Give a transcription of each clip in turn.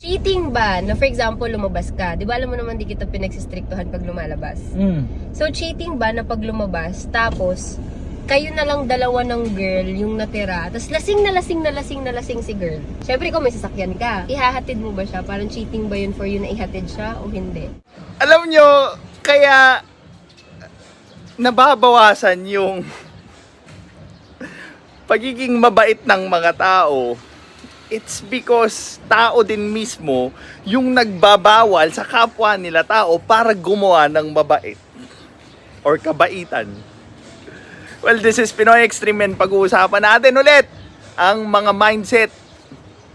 Cheating ba na for example lumabas ka? 'Di ba alam mo naman di kita pinagsistriktuhan pag lumalabas. So cheating ba na pag lumabas tapos kayo na lang dalawa ng girl yung natira. Tapos lasing si girl. Syempre kung may sasakyan ka, ihahatid mo ba siya? Parang cheating ba yun for you na ihatid siya o hindi? Alam nyo, kaya nababawasan yung pagiging mabait ng mga tao. It's because tao din mismo yung nagbabawal sa kapwa nila tao para gumawa ng mabait or kabaitan. Well, this is Pinoy Extreme and pag-uusapan natin ulit ang mga mindset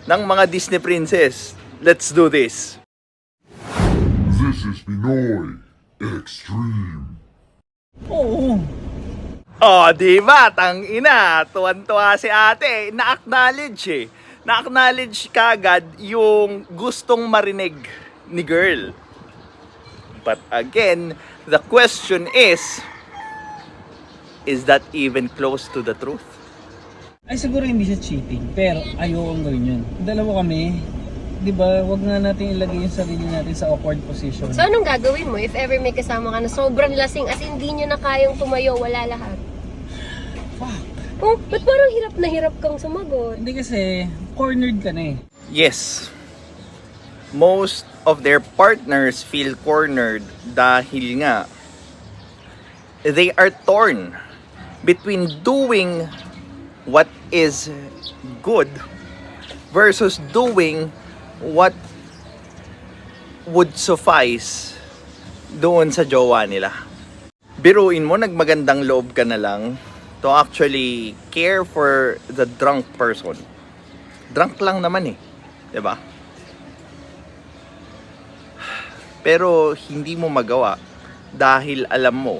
ng mga Disney princess. Let's do this. This is Pinoy Extreme. Oo. Oh, di ba? Tangina, tuwan-tuwa si ate. Na-acknowledge eh. Na-acknowledge kagad yung gustong marinig ni girl. But again, the question is that even close to the truth? Ay siguro hindi siya cheating, pero ayokong gawin yun. Dalawa kami, di ba, wag nga natin ilagay yung sarili natin sa awkward position. So anong gagawin mo if ever may kasama ka na sobrang lasing as in, hindi nyo na kayang tumayo, wala lahat? Fuck. Oh, ba't parang hirap na hirap kang sumagot? Hindi kasi, cornered ka na eh. Yes. Most of their partners feel cornered dahil nga they are torn between doing what is good versus doing what would suffice doon sa jowa nila. Biruin mo, nagmagandang loob ka na lang to actually care for the drunk person. Drunk lang naman eh, 'di ba? Pero hindi mo magawa dahil alam mo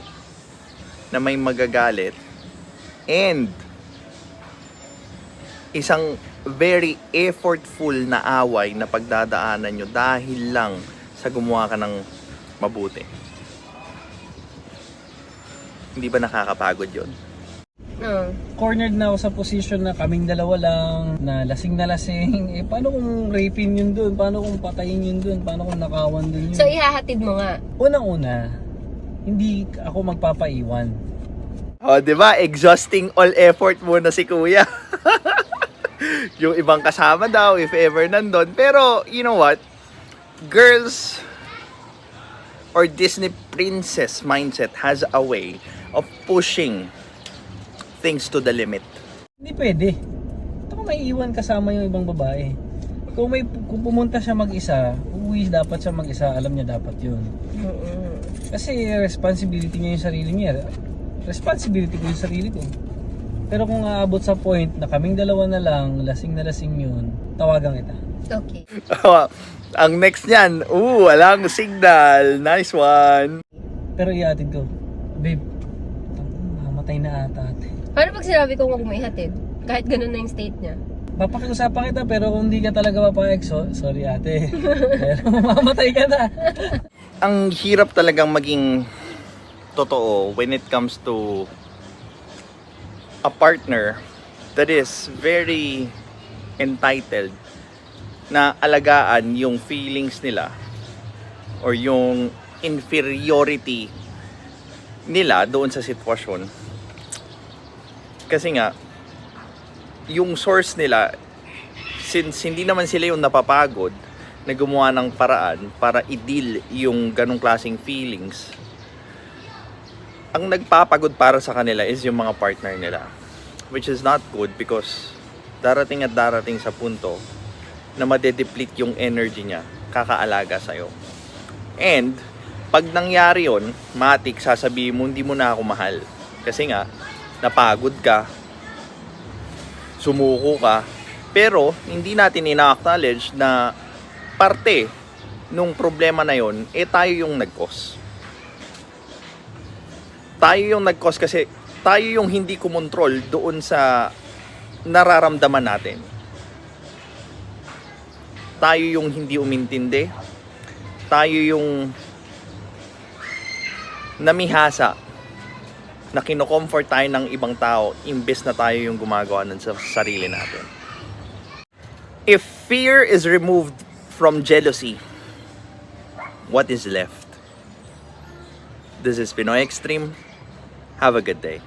na may magagalit and isang very effortful na away na pagdadaanan nyo dahil lang sa gumawa ka ng mabuti. Hindi ba nakakapagod yon? Cornered na ako sa position na kaming dalawa lang, na lasing. Eh paano kung rapin yun dun? Paano kung patayin yun dun? Paano kung nakawan dun yun? So ihahatid mo nga. Unang-una, hindi ako magpapaiwan. Oh, 'di ba? Exhausting all effort muna si Kuya. Yung ibang kasama daw if ever nandun. Pero you know what? Girls or Disney princess mindset has a way of pushing things to the limit. Hindi pwede. Ito kung may iwan kasama yung ibang babae. Kung pumunta siya mag-isa, uwi dapat siya mag-isa, alam niya dapat yun. Kasi responsibility niya yung sarili niya. Responsibility ko yung sarili ko. Pero kung aabot sa point na kaming dalawa na lang, lasing na lasing yun, tawagan kita. Okay. Ang next niyan, walang signal. Nice one. Pero iatid ko, babe, mamatay na ata ate. Paano pag sinabi ko huwag mo ihatid? Kahit ganun na yung state niya. Papakiusapan kita pero kung hindi ka talaga papayag, sorry ate. Pero mamamatay ka na. Ang hirap talagang maging totoo when it comes to a partner that is very entitled na alagaan yung feelings nila or yung inferiority nila doon sa sitwasyon. Kasi nga, yung source nila, since hindi naman sila yung napapagod na gumawa ng paraan para i-deal yung ganong klaseng feelings, ang nagpapagod para sa kanila is yung mga partner nila, which is not good because darating at darating sa punto na madedeplete yung energy niya kakaalaga sa'yo. And pag nangyari yun, matik sasabihin mo hindi mo na ako mahal kasi nga napagod ka, sumuko ka, pero hindi natin ina-acknowledge na parte nung problema na yon tayo yung nag-cause. Tayo yung nag-cause kasi tayo yung hindi kumontrol doon sa nararamdaman natin. Tayo yung hindi umintindi. Tayo yung namihasa na kino-comfort tayo ng ibang tao imbes na tayo yung gumagawa nun sa sarili natin. If fear is removed from jealousy, what is left? This is Pinoy Extreme. Have a good day.